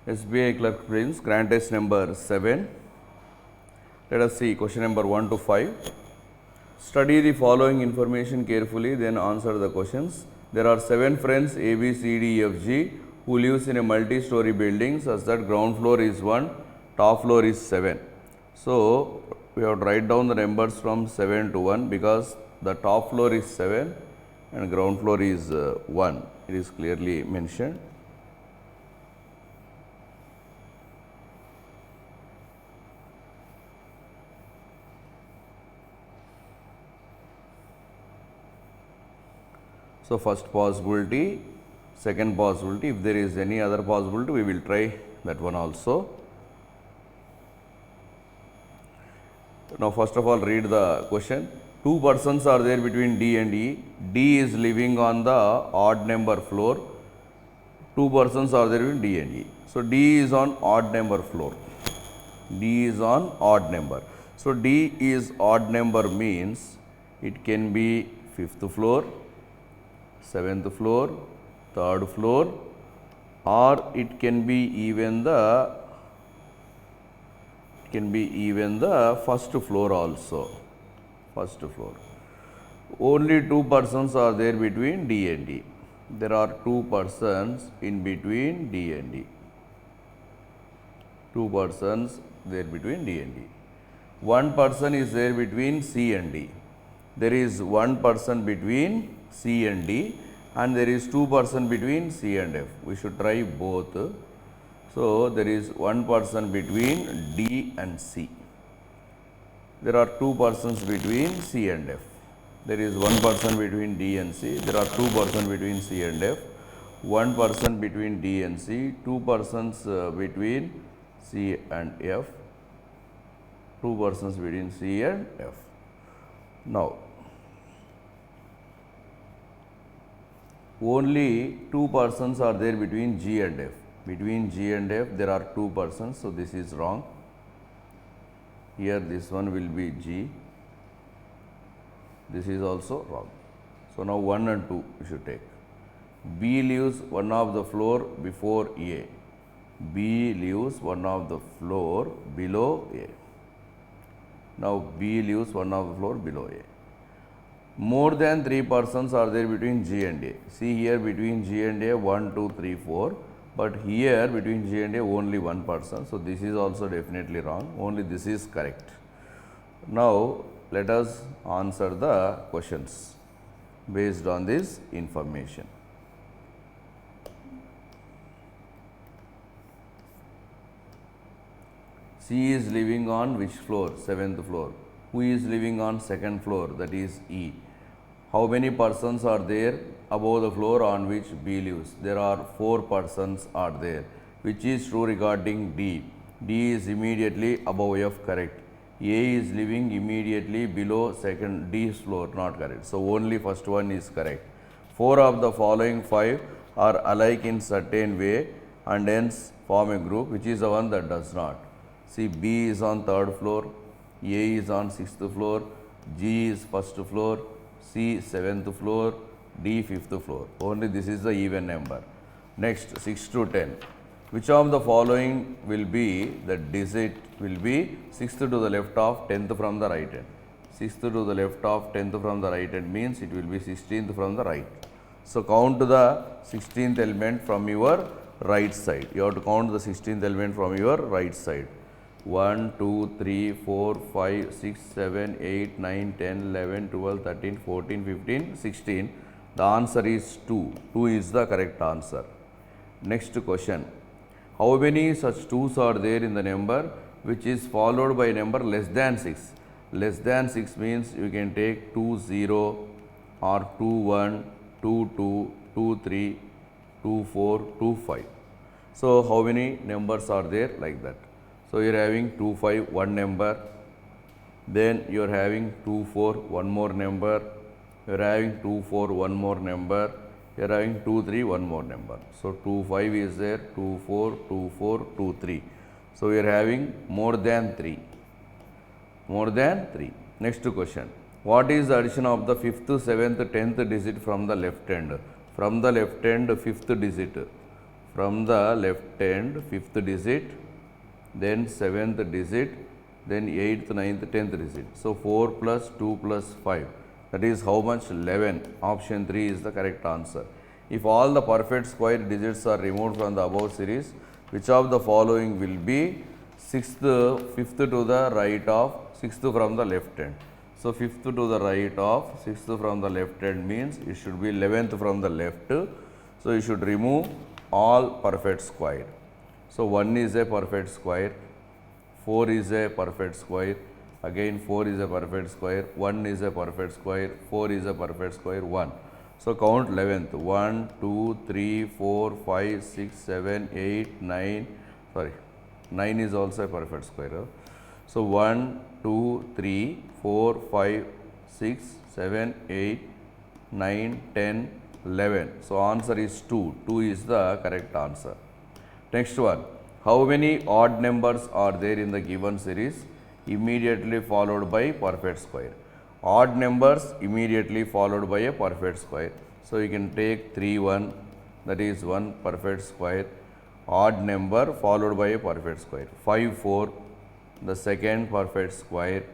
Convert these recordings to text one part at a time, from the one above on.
SBI Clerk Prelims, grant test number 7. Let us see question number 1 to 5. Study the following information carefully, then answer the questions. There are 7 friends A, B, C, D, E, F, G who lives in a multi-story building such that ground floor is 1, top floor is 7. So, we have to write down the numbers from 7 to 1 because the top floor is 7 and ground floor is 1. It is clearly mentioned. So, first possibility, second possibility, if there is any other possibility, we will try that one also. Now, first of all, read the question. 2 persons are there between D and E. D is living on the odd number floor. 2 persons are there between D and E. So, D is on odd number floor. D is on odd number. So, D is odd number means it can be 5th floor, 7th floor, 3rd floor, or it can be even the first floor also. First floor. Only 2 persons are there between D and D. There are 2 persons in between D and D. 2 persons there between D and D. 1 person is there between C and D. There is 1 person between C and D and there is 2 person between C and F. We should try both. So, there is 1 person between D and C. There are 2 persons between C and F. There is 1 person between D and C. There are 2 persons between C and F. 1 person between D and C. 2 persons between C and F. 2 persons between C and F. Now, only 2 persons are there between G and F. Between G and F, there are 2 persons. So, this is wrong. Here, this one will be G. This is also wrong. So, now 1 and 2 we should take. B leaves one of the floor before A. B leaves one of the floor below A. Now, B leaves one of the floor below A. More than 3 persons are there between G and A. See here between G and A 1, 2, 3, 4. But here between G and A only 1 person. So, this is also definitely wrong. Only this is correct. Now, let us answer the questions based on this information. C is living on which floor? 7th floor. Who is living on 2nd floor? That is E. How many persons are there above the floor on which B lives? There are 4 persons are there, which is true regarding D. D is immediately above F, correct. A is living immediately below second D's floor, not correct. So, only first one is correct. 4 of the following 5 are alike in certain way and hence form a group, which is the one that does not. See, B is on 3rd floor, A is on 6th floor, G is 1st floor, C 7th floor, D 5th floor. Only this is the even number. Next, 6 to 10. Which of the following will be the digit will be 6th to the left of 10th from the right hand. 6th to the left of 10th from the right hand means it will be 16th from the right. So, count the 16th element from your right side. You have to count the 16th element from your right side. 1, 2, 3, 4, 5, 6, 7, 8, 9, 10, 11, 12, 13, 14, 15, 16. The answer is 2. 2 is the correct answer. Next question. How many such 2's are there in the number which is followed by a number less than 6? Less than 6 means you can take 2, 0 or 2, 1, 2, 2, 2, 3, 2, 4, 2, 5. So, how many numbers are there like that? So, you are having 2, 5, one number, then you are having 2, 4, one more number, you are having 2, 4, one more number, you are having 2, 3, one more number. So, 2, 5 is there, 2, 4, 2, 4, 2, 3. So, we are having more than 3. More than 3. Next question. What is the addition of the 5th, 7th, 10th digit from the left hand? From the left hand, 5th digit. from the left end, 5th digit, then 7th digit, then 8th, 9th, 10th digit. So 4 plus 2 plus 5. That is how much? 11. Option 3 is the correct answer. If all the perfect square digits are removed from the above series, which of the following will be 5th to the right of 6th from the left hand? So 5th to the right of 6th from the left hand means it should be 11th from the left. So you should remove all perfect square. So 1 is a perfect square, 4 is a perfect square, again 4 is a perfect square, 1 is a perfect square, 4 is a perfect square, 1. So count 11th, 1, 2, 3, 4, 5, 6, 7, 8, 9, 9 is also a perfect square. So 1, 2, 3, 4, 5, 6, 7, 8, 9, 10, 11. So answer is 2. 2 is the correct answer. Next one. How many odd numbers are there in the given series immediately followed by perfect square? Odd numbers immediately followed by a perfect square. So you can take 3, 1, that is one perfect square. Odd number followed by a perfect square. 5, 4, the second perfect square.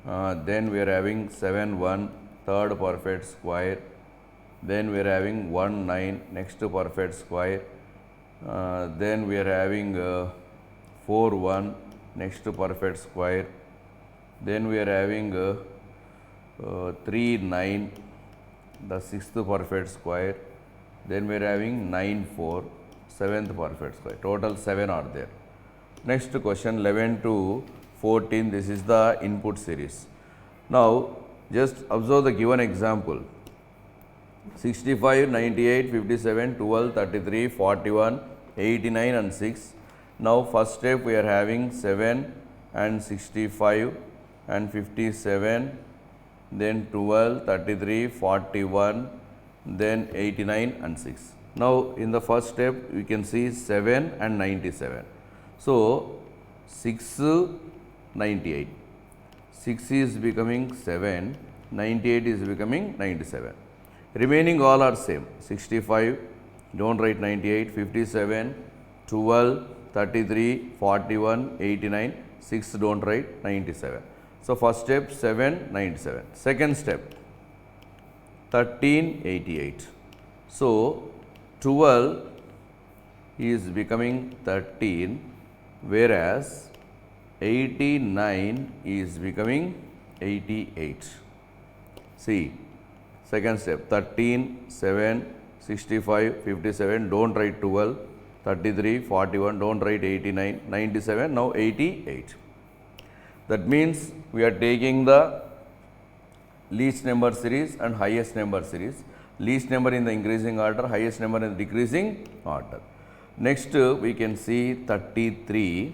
Then we are having 7, 1, third perfect square. Then we are having 1, 9, next perfect square. Then we are having 4, 1, next perfect square. Then we are having 3, 9, the sixth perfect square. Then we are having 9, 4, seventh perfect square. Total 7 are there. Next question 11 to 14, this is the input series. Now just observe the given example. 65, 98, 57, 12, 33, 41, 89 and 6. Now first step we are having 7 and 65 and 57, then 12, 33, 41, then 89 and 6. Now in the first step we can see 7 and 97. So 6, 98. 6 is becoming 7, 98 is becoming 97. Remaining all are same. 65, don't write 98, 57, 12, 33, 41, 89, 6 don't write 97. So first step 7, 97. Second step 13, 88. So 12 is becoming 13, whereas 89 is becoming 88. See, second step 13, 7, 65, 57, don't write 12, 33, 41, don't write 89, 97, now 88. That means we are taking the least number series and highest number series. Least number in the increasing order, highest number in the decreasing order. Next we can see 33.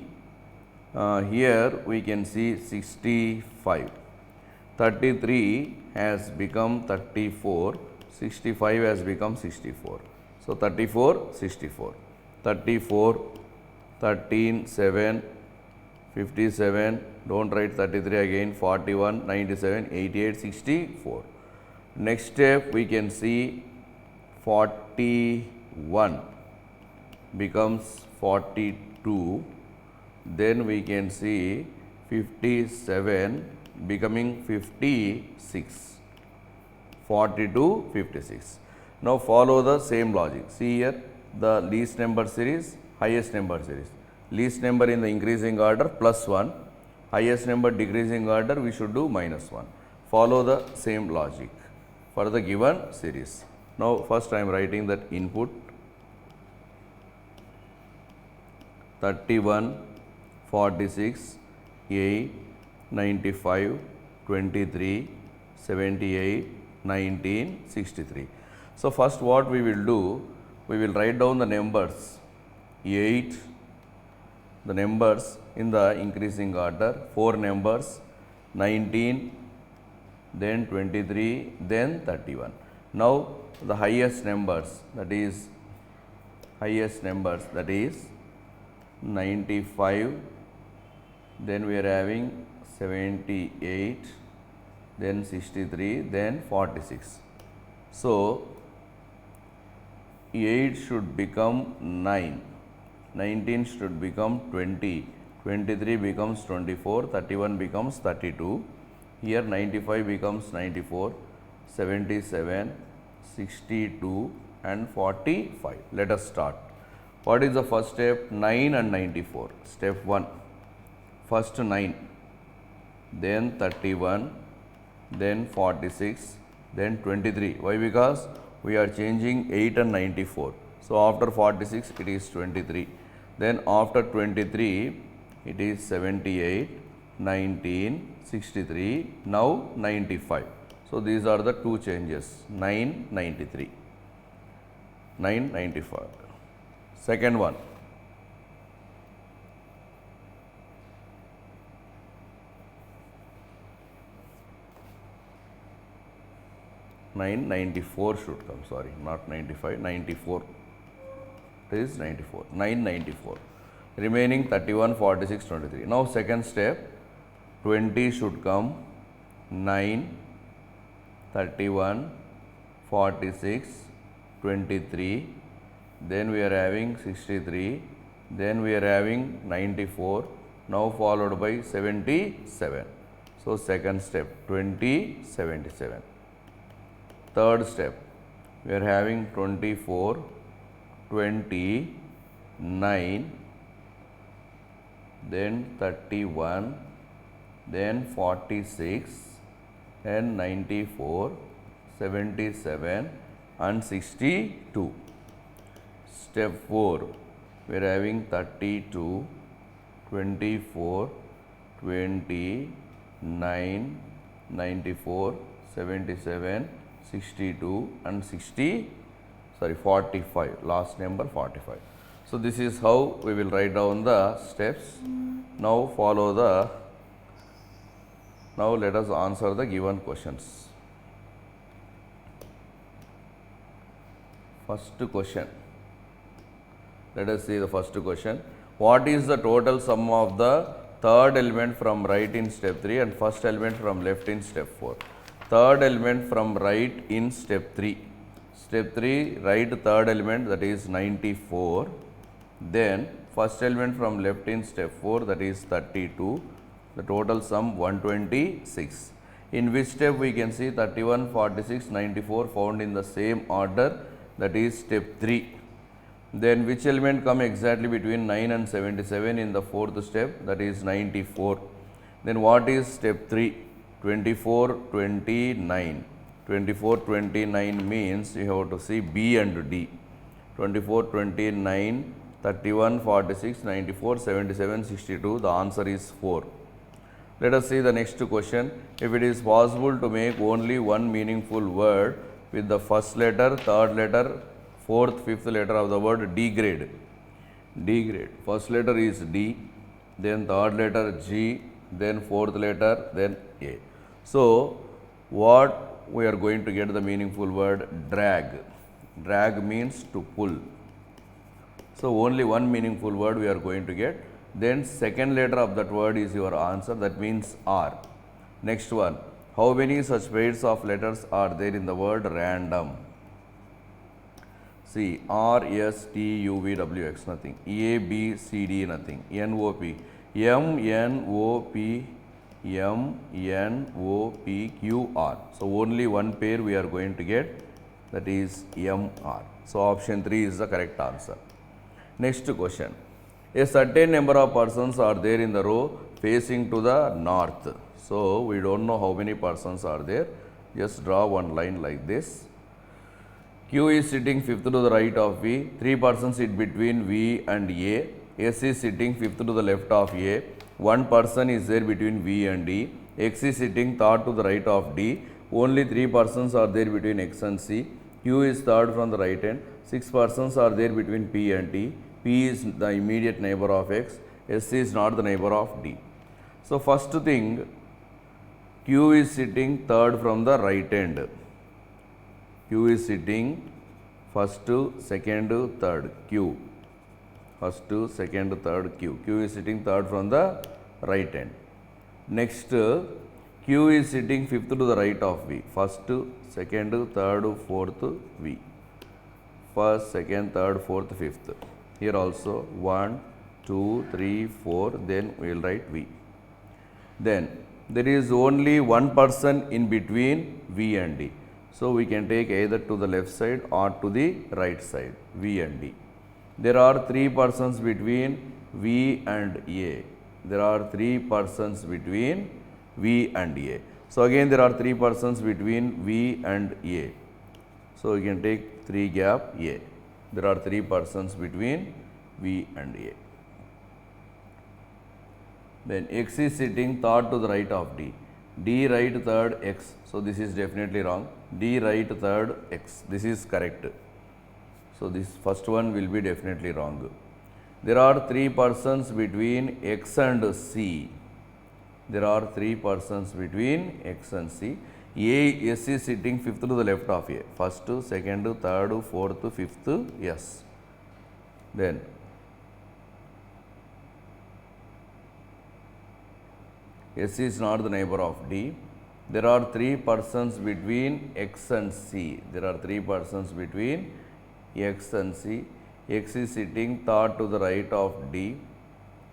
Here we can see 65. 33 has become 34, 65 has become 64. So 34, 64. 34, 13, 7, 57, don't write 33 again, 41, 97, 88, 64. Next step we can see 41 becomes 42. Then we can see 57 becoming 56. 42, 56. Now follow the same logic. See here the least number series, highest number series. Least number in the increasing order plus 1, highest number decreasing order we should do minus 1. Follow the same logic for the given series. Now first I am writing that input 31, 46, 8, 95, 23, 78, 19, 63. So first what we will do, we will write down the numbers 8, the numbers in the increasing order, 4 numbers, 19, then 23, then 31. Now the highest numbers, that is 95, then we are having 78, then 63, then 46. So 8 should become 9, 19 should become 20, 23 becomes 24, 31 becomes 32, here 95 becomes 94, 77, 62 and 45. Let us start. What is the first step? 9 and 94. Step 1, first 9, then 31, then 46, then 23. Why? Because we are changing 8 and 94. So after 46 it is 23. Then after 23 it is 78, 19, 63, now 95. So these are the two changes, 9, 93, 9, 95. Second one, nine 94 should come, sorry, not 95, 94. It is 94, 994. Remaining 31, 46, 23. Now second step, 20 should come, 9, 31, 46, 23. Then we are having 63. Then we are having 94. Now followed by 77. So second step, 20, 77. Third step, we are having 24, 20, 9, then 31, then 46, and 94, 77 and 62. Step 4, we are having 32, 24, 20, 9, 94, 77, 62 and 45, last number 45. So this is how we will write down the steps. Now let us answer the given questions. First question, let us see the first question. What is the total sum of the third element from right in step 3 and first element from left in step 4? Third element from right in step 3. Step 3, write third element, that is 94. Then first element from left in step 4, that is 32. The total sum 126. In which step we can see 31, 46, 94 found in the same order, that is step 3. Then which element come exactly between 9 and 77 in the fourth step, that is 94. Then what is step 3? 24, 29. 24, 29 means you have to see B and D. 24, 29, 31, 46, 94, 77, 62. The answer is 4. Let us see the next question. If it is possible to make only one meaningful word with the first letter, third letter, fourth, fifth letter of the word degrade. Degrade. First letter is D, then third letter G, then fourth letter, then A. So what we are going to get the meaningful word? Drag. Drag means to pull. So only one meaningful word we are going to get. Then second letter of that word is your answer, that means R. Next one, how many such pairs of letters are there in the word random? See, R, S, T, U, V, W, X, nothing. A, B, C, D, nothing. N, O, P. M, N, O, P, M, N, O, P, Q, R. So only one pair we are going to get, that is M, R. So option 3 is the correct answer. Next question. A certain number of persons are there in the row facing to the north. So we don't know how many persons are there. Just draw one line like this. Q is sitting fifth to the right of V. 3 persons sit between V and A. S is sitting fifth to the left of A. 1 person is there between V and D. X is sitting third to the right of D. Only 3 persons are there between X and C. Q is third from the right hand. 6 persons are there between P and T. P is the immediate neighbor of X. S is not the neighbor of D. So first thing, Q is sitting third from the right hand. Q is sitting first, second, third, Q. First, second, third, Q. Q is sitting third from the right hand. Next, Q is sitting fifth to the right of V. First, second, third, fourth, V. first, second, third, fourth, fifth. Here also 1, 2, 3, 4, then we will write V. Then there is only one person in between V and D. So we can take either to the left side or to the right side, V and D. There are three persons between V and A. There are three persons between V and A. So again there are three persons between V and A. So you can take 3 gap A. There are three persons between V and A. Then X is sitting third to the right of D. D right third X. So this is definitely wrong. D right third X. This is correct. So this first one will be definitely wrong. There are three persons between X and C. There are three persons between X and C. S is sitting fifth to the left of A. First, second, third, fourth, fifth, yes. Then S is not the neighbor of D. There are three persons between X and C. There are three persons between X and C. X is sitting third to the right of D.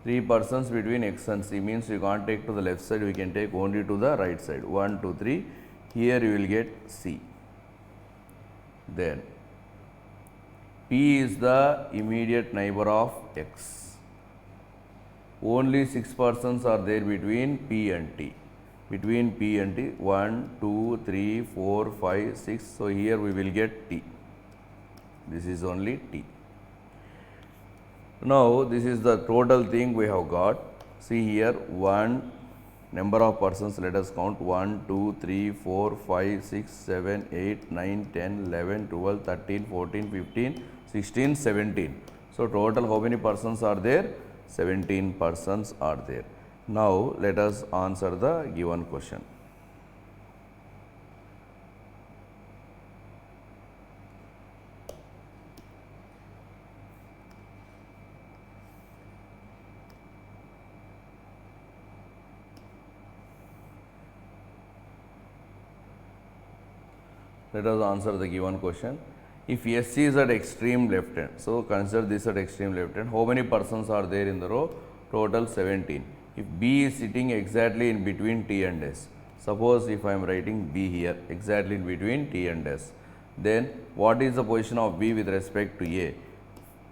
Three persons between X and C means you can't take to the left side, we can take only to the right side. 1, 2, 3. Here you will get C. Then P is the immediate neighbor of X. Only 6 persons are there between P and T. Between P and T, 1, 2, 3, 4, 5, 6. So here we will get T. This is only T. Now this is the total thing we have got. See here, 1 number of persons, let us count 1, 2, 3, 4, 5, 6, 7, 8, 9, 10, 11, 12, 13, 14, 15, 16, 17. So total how many persons are there? 17 persons are there. Now let us answer the given question. Let us answer the given question. If S is at extreme left hand, so consider this at extreme left hand, how many persons are there in the row? Total 17. If B is sitting exactly in between T and S, suppose if I am writing B here, exactly in between T and S, then what is the position of B with respect to A?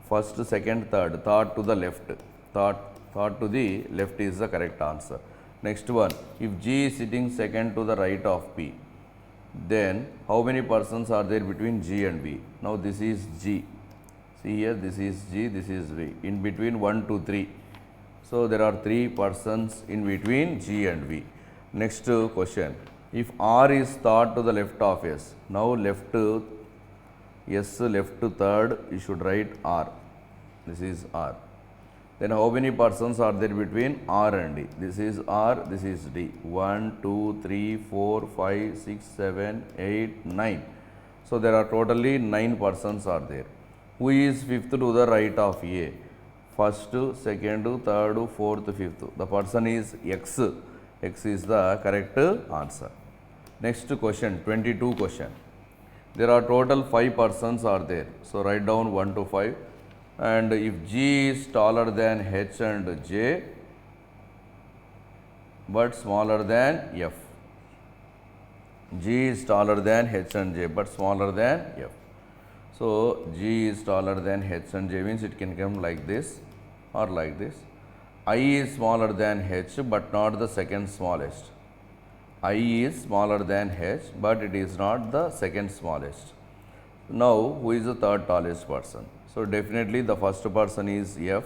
First, second, third to the left, third to the left is the correct answer. Next one, if G is sitting second to the right of P, then how many persons are there between G and V? Now this is G. See here, this is G, this is V. In between 1, 2, 3. So there are 3 persons in between G and V. Next question. If R is third to the left of S, now left S, left to third, you should write R. This is R. Then how many persons are there between R and D? This is R, this is D. 1, 2, 3, 4, 5, 6, 7, 8, 9. So there are totally 9 persons are there. Who is fifth to the right of A? First, second, third, fourth, fifth. The person is X. X is the correct answer. Next question, 22 question. There are total 5 persons are there. So write down 1 to 5. And if G is taller than H and J but smaller than F. G is taller than H and J but smaller than F. So G is taller than H and J means it can come like this or like this. I is smaller than H but not the second smallest. I is smaller than H but it is not the second smallest. Now who is the third tallest person? So definitely the first person is F,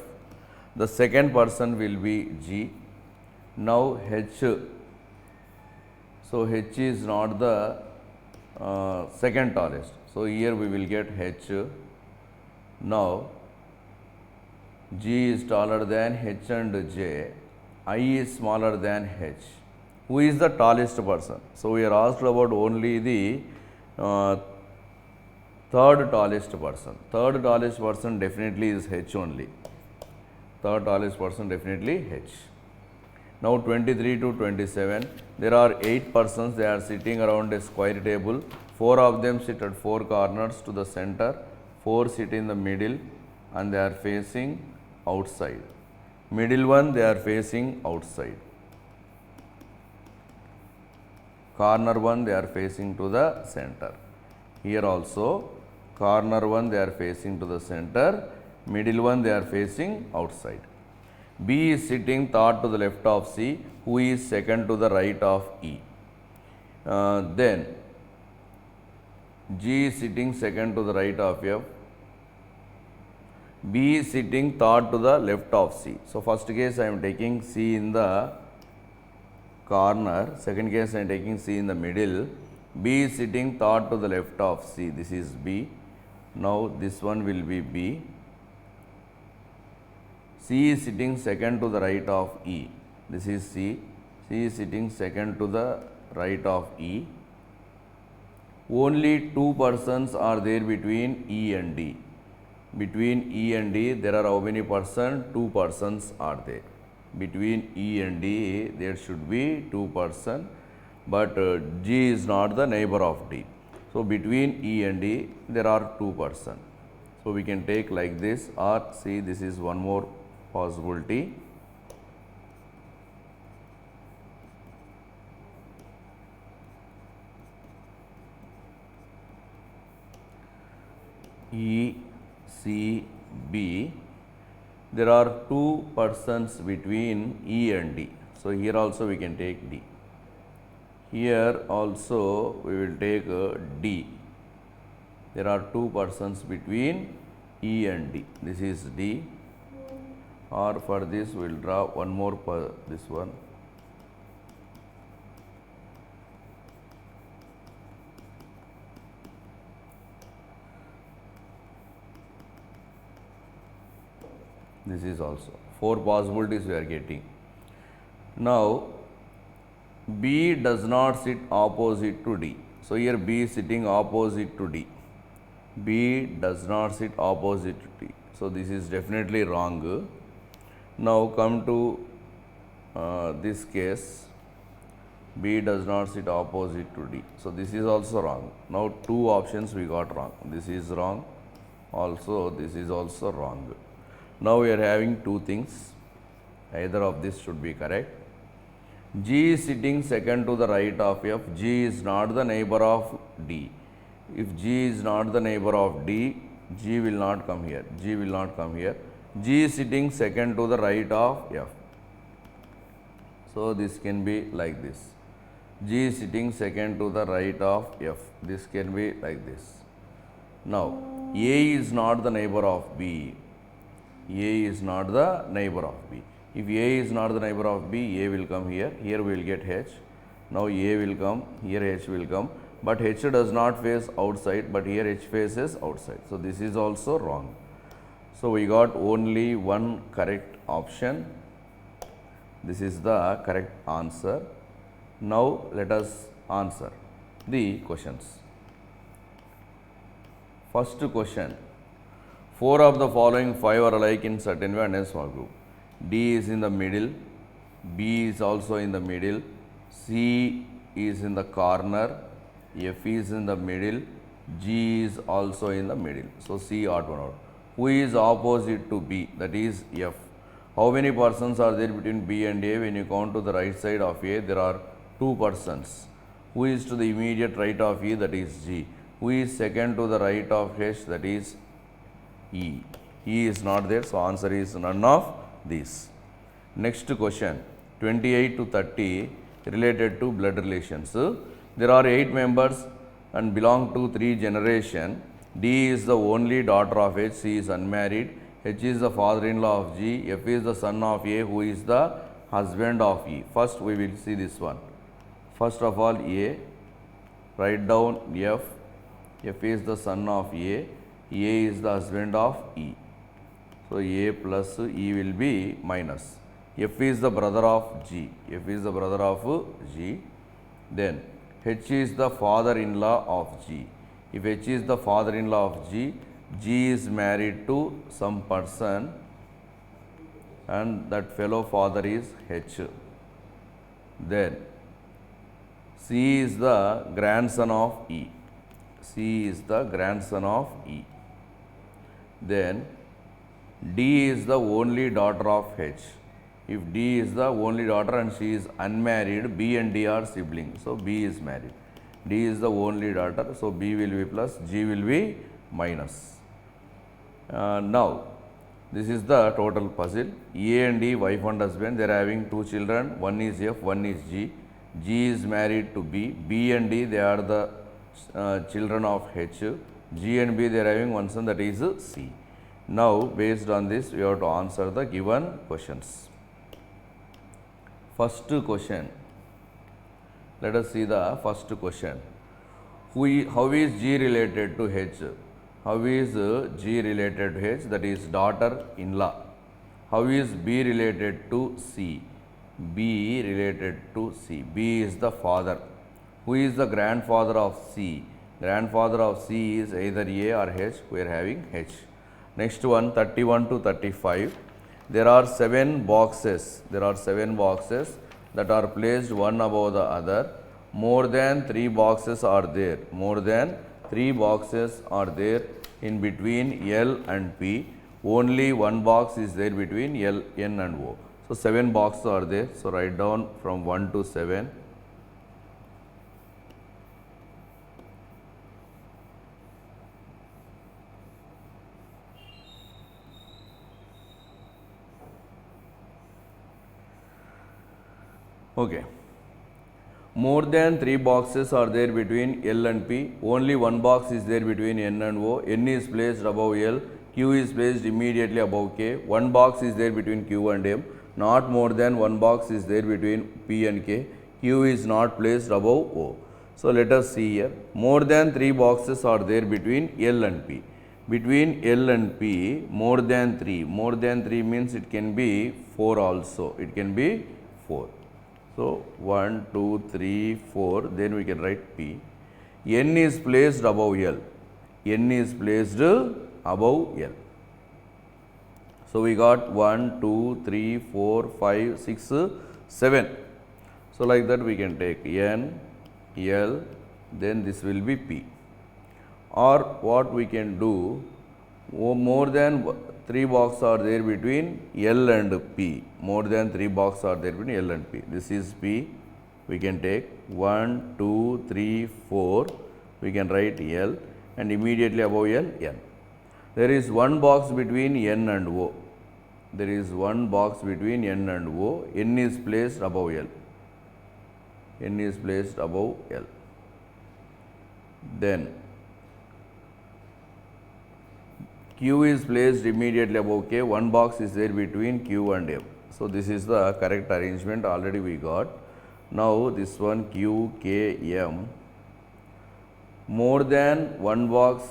the second person will be G. Now H, so H is not the second tallest. So here we will get H. Now G is taller than H and J, I is smaller than H. Who is the tallest person? So we are asked about only the third tallest person. Third tallest person definitely is H only. Third tallest person definitely H. Now 23 to 27. There are 8 persons. They are sitting around a square table. 4 of them sit at 4 corners to the center. 4 sit in the middle and they are facing outside. Middle one they are facing outside. Corner one they are facing to the center. Here also corner one they are facing to the center, middle one they are facing outside. B is sitting third to the left of C, who is second to the right of E. Then G is sitting second to the right of F. B is sitting third to the left of C. So, first case I am taking C in the corner, second case I am taking C in the middle. B is sitting third to the left of C, this is B. Now, this one will be B. C is sitting second to the right of E, this is C. C is sitting second to the right of E. Only two persons are there between E and D. Between E and D, there are how many persons? 2 persons are there. Between E and D, there should be 2 persons, but G is not the neighbor of D. So, between E and D, there are 2 persons. So, we can take like this, or see, this is one more possibility. E, C, B, there are 2 persons between E and D. So, here also we can take D. Here also we will take D. There are 2 persons between E and D. This is D. Or for this we will draw one more, this one. This is also 4 possibilities we are getting. Now, B does not sit opposite to D. So, here B is sitting opposite to D. B does not sit opposite to D. So, this is definitely wrong. Now, come to this case, B does not sit opposite to D. So, this is also wrong. Now, 2 options we got wrong. This is wrong. Also, this is also wrong. Now, we are having 2 things. Either of this should be correct. G is sitting second to the right of F. G is not the neighbor of D. If G is not the neighbor of D, G will not come here. G will not come here. G is sitting second to the right of F. So, this can be like this. G is sitting second to the right of F. This can be like this. Now, A is not the neighbor of B. A is not the neighbor of B. If A is not the neighbor of B, A will come here. Here we will get H. Now, A will come. Here H will come. But H does not face outside, but here H faces outside. So, this is also wrong. So, we got only one correct option. This is the correct answer. Now, let us answer the questions. First question. 4 of the following 5 are alike in certain way and a small group. D is in the middle, B is also in the middle, C is in the corner, F is in the middle, G is also in the middle. So, C odd one out. Who is opposite to B? That is F. How many persons are there between B and A? When you count to the right side of A, there are 2 persons. Who is to the immediate right of E? That is G. Who is second to the right of H? That is E. E is not there, so answer is none of these. Next question, 28 to 30 related to blood relations. There are 8 members and belong to 3 generations. D is the only daughter of H, C is unmarried, H is the father-in-law of G, F is the son of A, who is the husband of E. First we will see this one. First of all A, write down F, F is the son of A is the husband of E. So, A plus E will be minus. F is the brother of G, F is the brother of G. Then H is the father-in-law of G. If H is the father-in-law of G, G is married to some person and that fellow father is H. Then C is the grandson of E. C is the grandson of E. then D is the only daughter of H. If D is the only daughter and she is unmarried, B and D are siblings. So, B is married. D is the only daughter. So, B will be plus, G will be minus. Now, this is the total puzzle. A and D, wife and husband, they are having two children. One is F, one is G. G is married to B. B and D, they are the children of H. G and B, they are having one son, that is C. Now, based on this, we have to answer the given questions. First question. Let us see the first question. How is G related to H? How is G related to H? That is daughter-in-law. How is B related to C? B related to C. B is the father. Who is the grandfather of C? Grandfather of C is either A or H. We are having H. Next one, 31 to 35. There are 7 boxes. There are 7 boxes that are placed one above the other. More than 3 boxes are there. More than 3 boxes are there in between L and P. Only one box is there between L, N and O. So, 7 boxes are there. So, write down from 1 to 7. Okay. More than 3 boxes are there between L and P. Only one box is there between N and O. N is placed above L. Q is placed immediately above K. One box is there between Q and M. Not more than one box is there between P and K. Q is not placed above O. So, let us see here. More than 3 boxes are there between L and P. Between L and P, more than 3. More than 3 means it can be 4 also. It can be 4. So, 1, 2, 3, 4, then we can write P. N is placed above L. N is placed above L. So, we got 1, 2, 3, 4, 5, 6, 7. So, like that we can take N, L, then this will be P. Or what we can do, more than 3 boxes are there between L and P. More than 3 boxes are there between L and P. This is P. We can take 1, 2, 3, 4. We can write L and immediately above L, N. There is one box between N and O. There is one box between N and O. N is placed above L. N is placed above L. Then Q is placed immediately above K. One box is there between Q and M. So, this is the correct arrangement already we got. Now, this one Q, K, M. More than one box,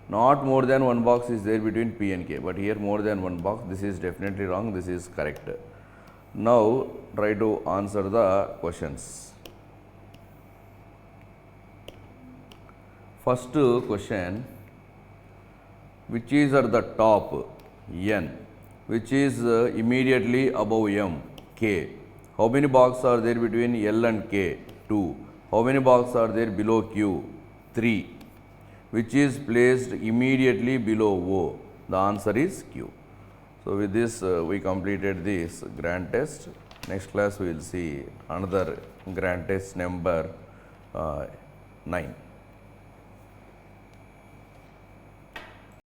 not more than one box is there between P and K. But here more than one box, this is definitely wrong, this is correct. Now, try to answer the questions. First question, which is at the top, N, which is immediately above M, K. How many boxes are there between L and K? 2. How many boxes are there below Q? 3. Which is placed immediately below O? The answer is Q. So, with this we completed this grand test. Next class we will see another grand test number 9.